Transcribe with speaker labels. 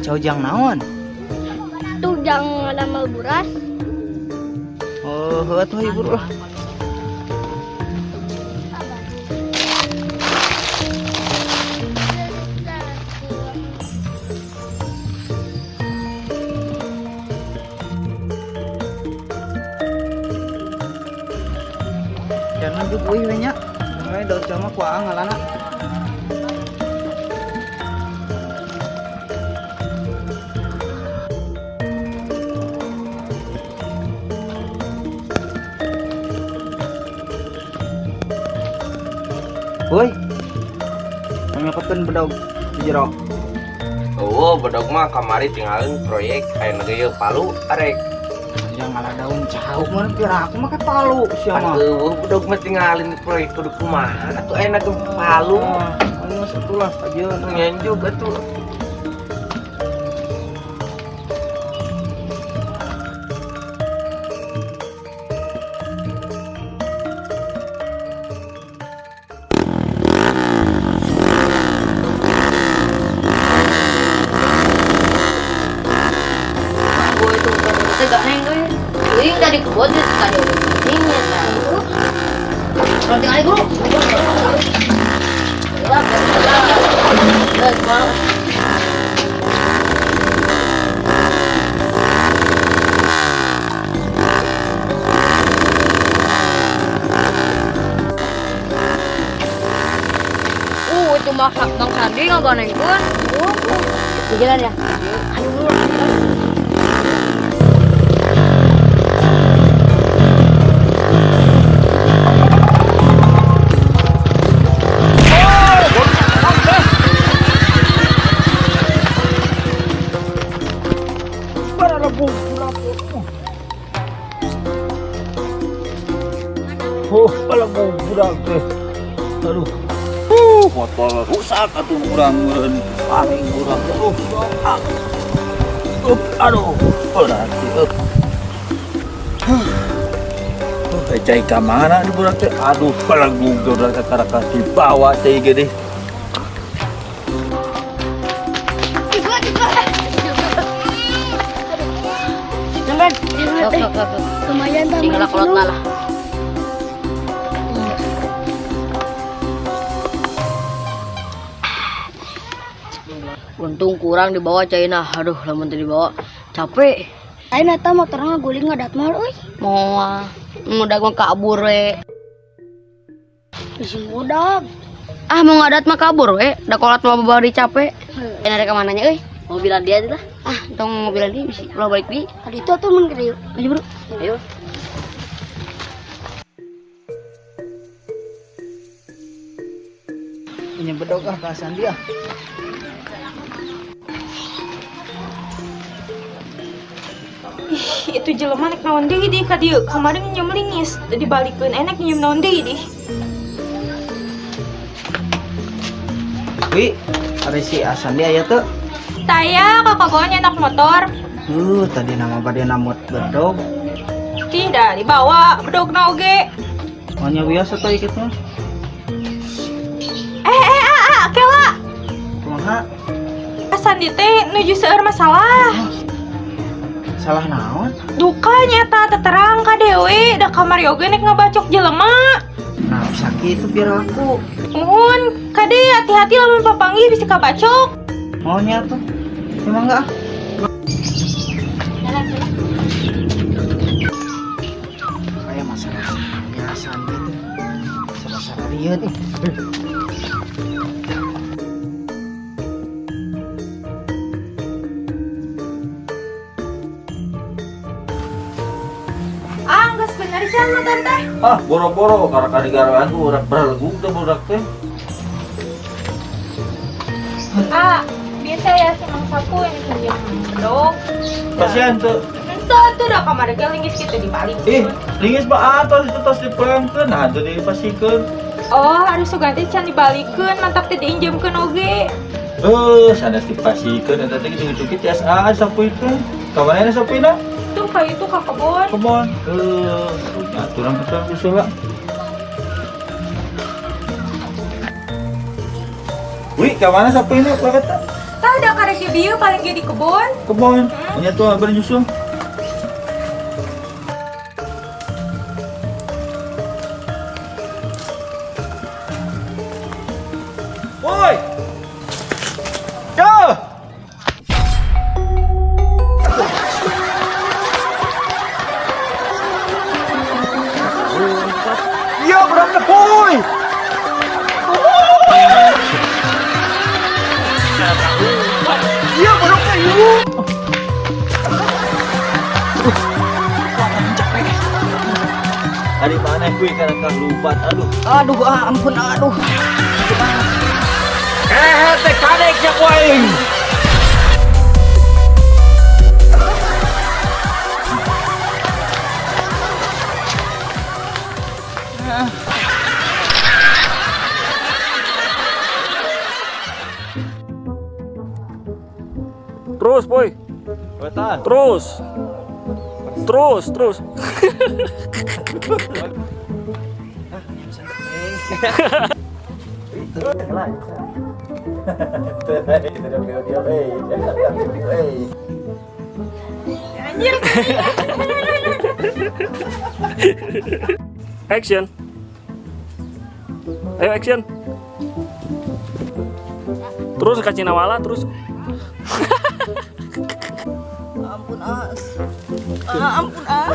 Speaker 1: caujang naon?
Speaker 2: Tujang ngalamel buras.
Speaker 1: Oh, atuh ibu lah. Jangan dupui we nya. Ngai daun cama kuaang ngalana. Woi. Nyakeun bedog di jero.
Speaker 3: Oh, bedog mah kamari tinggalin proyek aya negeu Palu arek.
Speaker 1: Jangan ada daun cauk mah kira aku mah ke Palu sia mah.
Speaker 3: Aduh, bedog mah tinggalin proyek kudu kumaha atuh aya negeu Palu.
Speaker 1: Anu satulah ajeun.
Speaker 3: Nyanjuk atuh.
Speaker 4: Ini dari kebun tadi ini nanti kali bro.
Speaker 2: Itu masak Bang Sandi ngaganengkeun.
Speaker 4: Jalan ya.
Speaker 2: Ayo dulu.
Speaker 1: Kalau mau budak teh. Aduh. Motor rusak atuh urang meureun paling urang. Aduh. Berarti cai ka mana di budak teh? Aduh, palagung udah kakara dibawa teh gede.
Speaker 2: Lumayan bang.
Speaker 4: Tinggal kolot lah. Untung kurang dibawa China. Aduh, lamun teu dibawa capek.
Speaker 2: Ayo nata motornya guling ngadat mal euy.
Speaker 4: Moal mudag mah kabur we.
Speaker 2: Isi mudag.
Speaker 4: Ah mau ngadat mah kabur we. Da kolot mah babari capek. Enak ka mananya euy? Mobilan dia lah. Ah, tong mobilan dia bisa pulang balik di.
Speaker 2: Tadi itu tuh mun gede.
Speaker 4: Ayo, Bro. Ayo.
Speaker 1: Punya bedog ah kasan dia.
Speaker 5: Ih, itu jelema nek naon deui di ka dieu. Kemarin nyeum lingis, dibalikeun enak nyeum naon deui di.
Speaker 1: Wi, ada si Asan dia ya tuh.
Speaker 5: Taya kakak gua nyenak motor.
Speaker 1: Tadi nama bade namut bedog.
Speaker 5: Tidak dibawa bedogna oge.
Speaker 1: Hanya biasa tuh ikut mah.
Speaker 5: Kela.
Speaker 1: Kumaha?
Speaker 5: Asan di teh nuju seueur masalah.
Speaker 1: Salah naon?
Speaker 5: Duka nyata teterang ka dewe da kamari oge nek ngabacok jelema.
Speaker 1: Nah, sakit itu biar aku.
Speaker 5: Muhun, kade hati-hati lamun papanggih bisa kabacok.
Speaker 1: Maunya tuh. Emang enggak? Kayak masalah biasa gitu. Masalah rieu nih.
Speaker 5: Geus bener can motor teh.
Speaker 6: Boro-boro karena kadigaran tuh udah berleguk tuh budak teh.
Speaker 5: Biasa ya senang sapu yang pinjam bedog.
Speaker 6: Kasihan tuh.
Speaker 5: Tuh dah kamari ge linggis kitu dibalik.
Speaker 6: Lingis mah atas itu tos dipelengkeun, nah itu dipasikeun.
Speaker 5: Oh, harus ganti can dibalikeun, mantap teh diinjemkeun oge.
Speaker 6: Sanes dipasikeun eta teh gitu-gitu tiasa sapu itu. Kamarana sapina?
Speaker 5: Tuh kayak itu ka kebon.
Speaker 6: Kebon. Aturan kita usul lah. Wih, kemana sapu ini? Berapa?
Speaker 5: Tah da karek paling di bieu, paling dia di kebun.
Speaker 6: Kebon. Nya tuh bari nyusul. Woi. Ya. Iya, berangkat, boy. Iya, berangkat, yuk. Dari mana gue karena kan lupa, aduh.
Speaker 4: Aduh, ampun, aduh.
Speaker 1: Teh kadek cek waing.
Speaker 7: Terus, boy.
Speaker 6: Wetan.
Speaker 7: Terus. Terus. Action. Ayo action. Terus ke Cinawala terus.
Speaker 4: Ampun, ah. Ampun, ah.